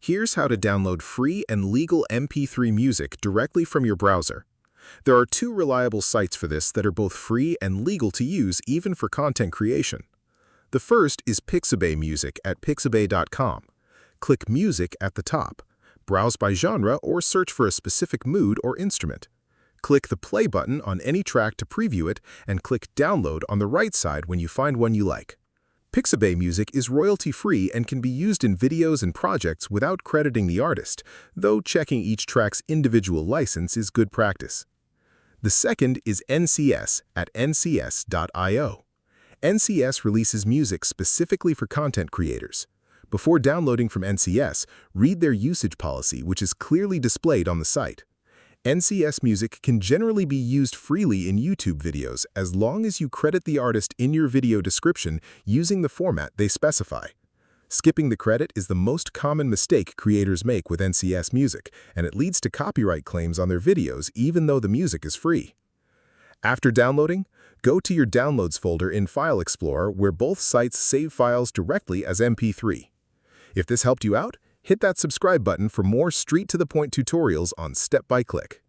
Here's how to download free and legal MP3 music directly from your browser. There are two reliable sites for this that are both free and legal to use even for content creation. The first is Pixabay Music at pixabay.com. Click Music at the top. Browse by genre or search for a specific mood or instrument. Click the play button on any track to preview it and click Download on the right side when you find one you like. Pixabay Music is royalty-free and can be used in videos and projects without crediting the artist, though checking each track's individual license is good practice. The second is NCS at ncs.io. NCS releases music specifically for content creators. Before downloading from NCS, read their usage policy, which is clearly displayed on the site. NCS music can generally be used freely in YouTube videos as long as you credit the artist in your video description using the format they specify. Skipping the credit is the most common mistake creators make with NCS music, and it leads to copyright claims on their videos even though the music is free. After downloading, go to your Downloads folder in File Explorer where both sites save files directly as MP3. If this helped you out, hit that subscribe button for more straight-to-the-point tutorials on Step by Click.